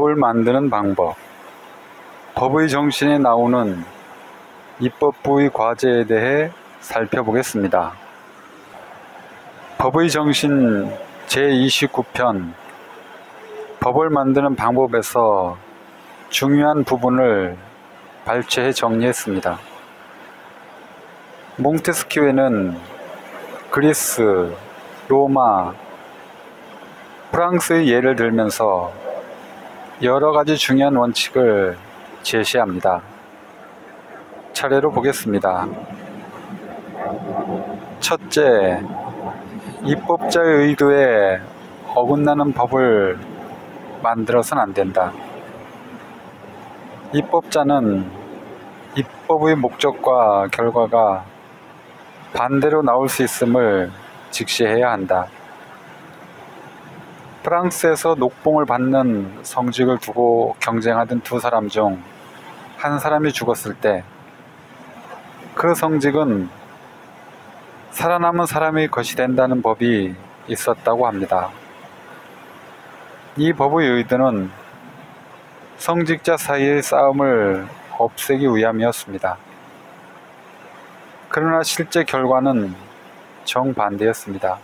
법을 만드는 방법, 법의 정신에 나오는 입법부의 과제에 대해 살펴보겠습니다. 법의 정신 제29편 법을 만드는 방법에서 중요한 부분을 발췌해 정리했습니다. 몽테스키우는 그리스, 로마, 프랑스의 예를 들면서 여러 가지 중요한 원칙을 제시합니다. 차례로 보겠습니다. 첫째, 입법자의 의도에 어긋나는 법을 만들어서는 안 된다. 입법자는 입법의 목적과 결과가 반대로 나올 수 있음을 직시해야 한다. 프랑스에서 녹봉을 받는 성직을 두고 경쟁하던 두 사람 중 한 사람이 죽었을 때 그 성직은 살아남은 사람의 것이 된다는 법이 있었다고 합니다. 이 법의 의도는 성직자 사이의 싸움을 없애기 위함이었습니다. 그러나 실제 결과는 정반대였습니다.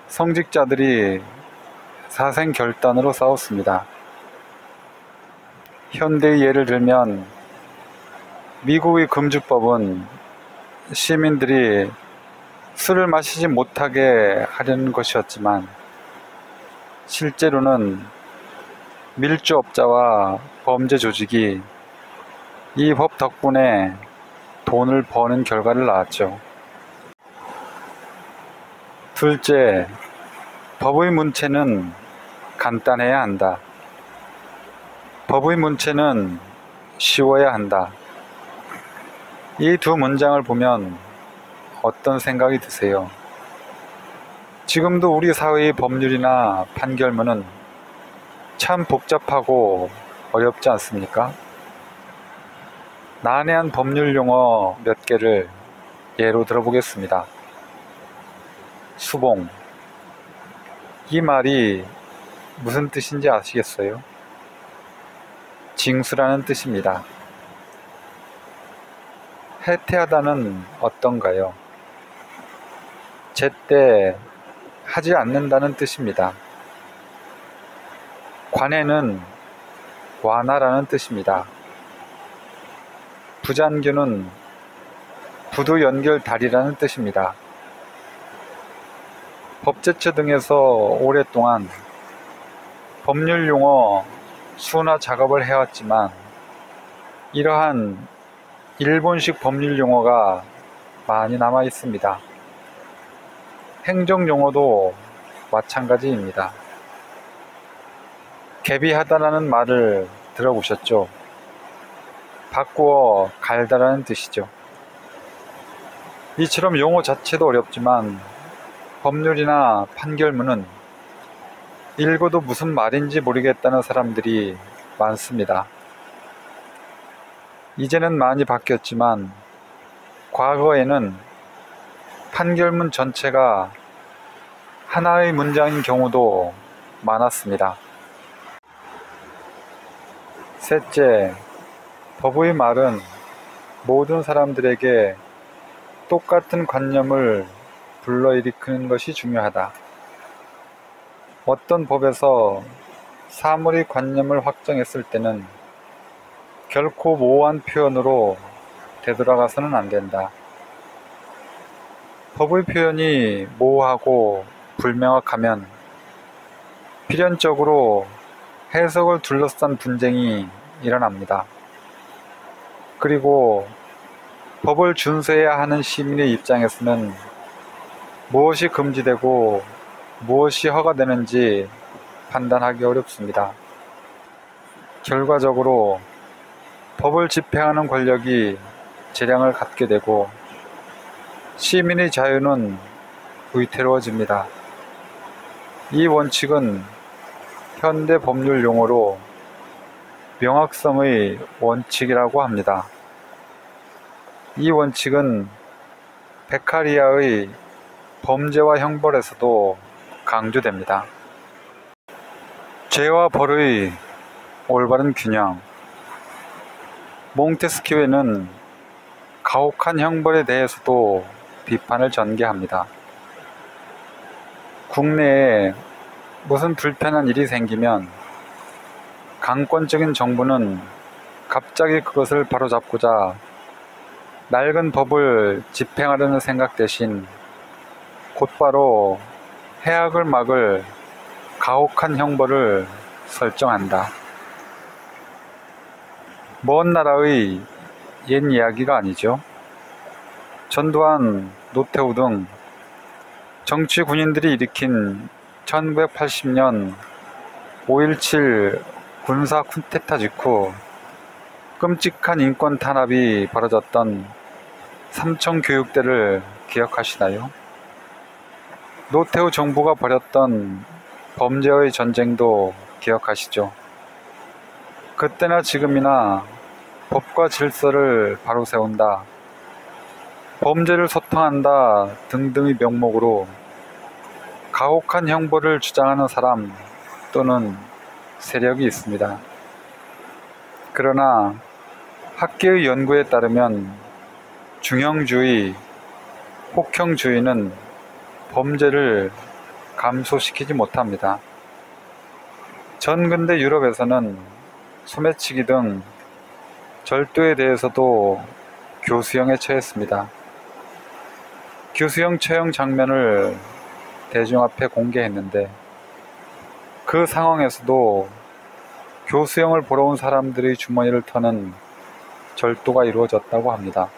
성직자들이 사생결단으로 싸웠습니다. 현대의 예를 들면 미국의 금주법은 시민들이 술을 마시지 못하게 하려는 것이었지만 실제로는 밀주업자와 범죄 조직이 이 법 덕분에 돈을 버는 결과를 낳았죠. 둘째, 법의 문체는 간단해야 한다. 법의 문체는 쉬워야 한다. 이 두 문장을 보면 어떤 생각이 드세요? 지금도 우리 사회의 법률이나 판결문은 참 복잡하고 어렵지 않습니까? 난해한 법률 용어 몇 개를 예로 들어보겠습니다. 수봉. 이 말이 무슨 뜻인지 아시겠어요? 징수라는 뜻입니다. 해태하다는 어떤가요? 제때 하지 않는다는 뜻입니다. 관해는 완화라는 뜻입니다. 부잔교는 부두 연결 다리라는 뜻입니다. 법제처 등에서 오랫동안 법률 용어 수나 작업을 해왔지만 이러한 일본식 법률 용어가 많이 남아 있습니다. 행정 용어도 마찬가지입니다. 개비하다라는 말을 들어보셨죠? 바꾸어 갈다라는 뜻이죠. 이처럼 용어 자체도 어렵지만 법률이나 판결문은 읽어도 무슨 말인지 모르겠다는 사람들이 많습니다. 이제는 많이 바뀌었지만 과거에는 판결문 전체가 하나의 문장인 경우도 많았습니다. 셋째, 법의 말은 모든 사람들에게 똑같은 관념을 불러일으키는 것이 중요하다. 어떤 법에서 사물의 관념을 확정했을 때는 결코 모호한 표현으로 되돌아가서는 안 된다. 법의 표현이 모호하고 불명확하면 필연적으로 해석을 둘러싼 분쟁이 일어납니다. 그리고 법을 준수해야 하는 시민의 입장에서는 무엇이 금지되고 무엇이 허가되는지 판단하기 어렵습니다. 결과적으로 법을 집행하는 권력이 재량을 갖게 되고 시민의 자유는 위태로워집니다. 이 원칙은 현대 법률 용어로 명확성의 원칙이라고 합니다. 이 원칙은 베카리아의 범죄와 형벌에서도 강조됩니다. 죄와 벌의 올바른 균형. 몽테스키웨는 가혹한 형벌에 대해서도 비판을 전개합니다. 국내에 무슨 불편한 일이 생기면 강권적인 정부는 갑자기 그것을 바로잡고자 낡은 법을 집행하려는 생각 대신 곧바로 해악을 막을 가혹한 형벌을 설정한다. 먼 나라의 옛 이야기가 아니죠. 전두환, 노태우 등 정치 군인들이 일으킨 1980년 5.17 군사 쿠데타 직후 끔찍한 인권 탄압이 벌어졌던 삼청교육대를 기억하시나요? 노태우 정부가 벌였던 범죄의 전쟁도 기억하시죠? 그때나 지금이나 법과 질서를 바로 세운다, 범죄를 소탕한다 등등의 명목으로 가혹한 형벌을 주장하는 사람 또는 세력이 있습니다. 그러나 학계의 연구에 따르면 중형주의, 혹형주의는 범죄를 감소시키지 못합니다. 전근대 유럽에서는 소매치기 등 절도에 대해서도 교수형에 처했습니다. 교수형 처형 장면을 대중 앞에 공개했는데 그 상황에서도 교수형을 보러 온 사람들의 주머니를 터는 절도가 이루어졌다고 합니다.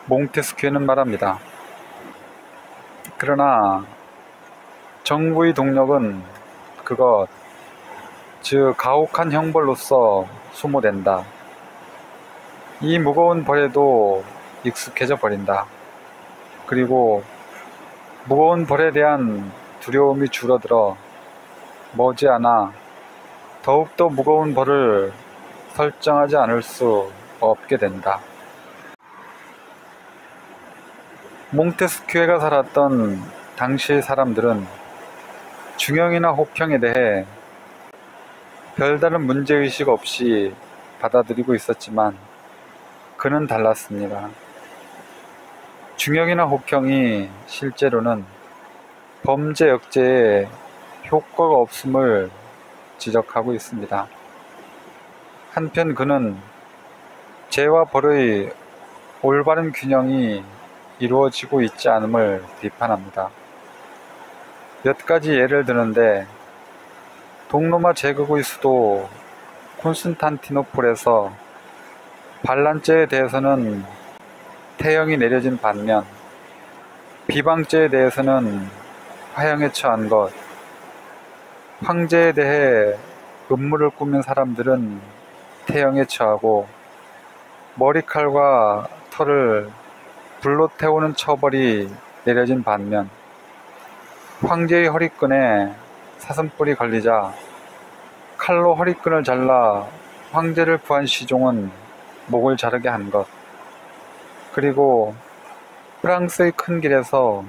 몽테스키웨는 말합니다. 그러나 정부의 동력은 그것, 즉 가혹한 형벌로서 소모된다. 이 무거운 벌에도 익숙해져 버린다. 그리고 무거운 벌에 대한 두려움이 줄어들어 머지않아 더욱더 무거운 벌을 설정하지 않을 수 없게 된다. 몽테스키웨가 살았던 당시 사람들은 중형이나 혹형에 대해 별다른 문제의식 없이 받아들이고 있었지만 그는 달랐습니다. 중형이나 혹형이 실제로는 범죄 억제에 효과가 없음을 지적하고 있습니다. 한편 그는 죄와 벌의 올바른 균형이 이루어지고 있지 않음을 비판합니다. 몇 가지 예를 드는데 동로마 제국의 수도 콘스탄티노플에서 반란죄에 대해서는 태형이 내려진 반면 비방죄에 대해서는 화형에 처한 것, 황제에 대해 음모를 꾸민 사람들은 태형에 처하고 머리칼과 털을 불로 태우는 처벌이 내려진 반면 황제의 허리끈에 사슴뿔이 걸리자 칼로 허리끈을 잘라 황제를 구한 시종은 목을 자르게 한 것, 그리고 프랑스의 큰 길에서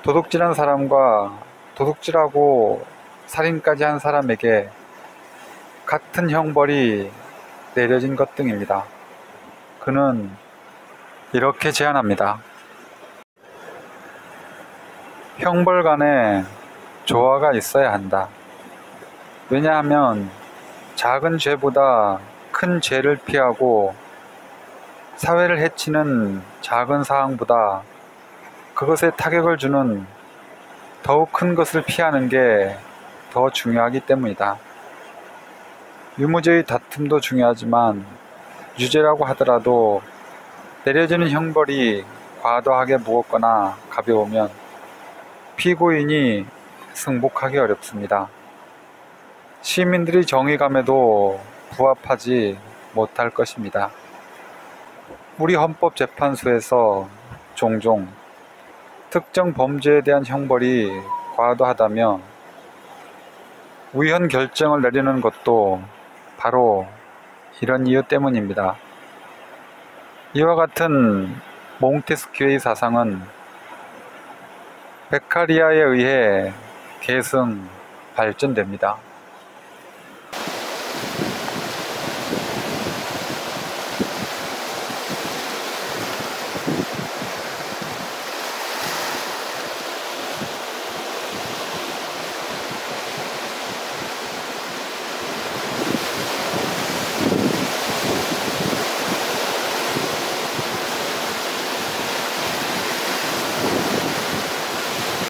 도둑질한 사람과 도둑질하고 살인까지 한 사람에게 같은 형벌이 내려진 것 등입니다. 그는 이렇게 제안합니다. 형벌 간에 조화가 있어야 한다. 왜냐하면 작은 죄보다 큰 죄를 피하고 사회를 해치는 작은 사항보다 그것에 타격을 주는 더욱 큰 것을 피하는 게 더 중요하기 때문이다. 유무죄의 다툼도 중요하지만 유죄라고 하더라도 내려지는 형벌이 과도하게 무겁거나 가벼우면 피고인이 승복하기 어렵습니다. 시민들의 정의감에도 부합하지 못할 것입니다. 우리 헌법재판소에서 종종 특정 범죄에 대한 형벌이 과도하다며 우연 결정을 내리는 것도 바로 이런 이유 때문입니다. 이와 같은 몽테스키웨의 사상은 베카리아에 의해 계승, 발전됩니다.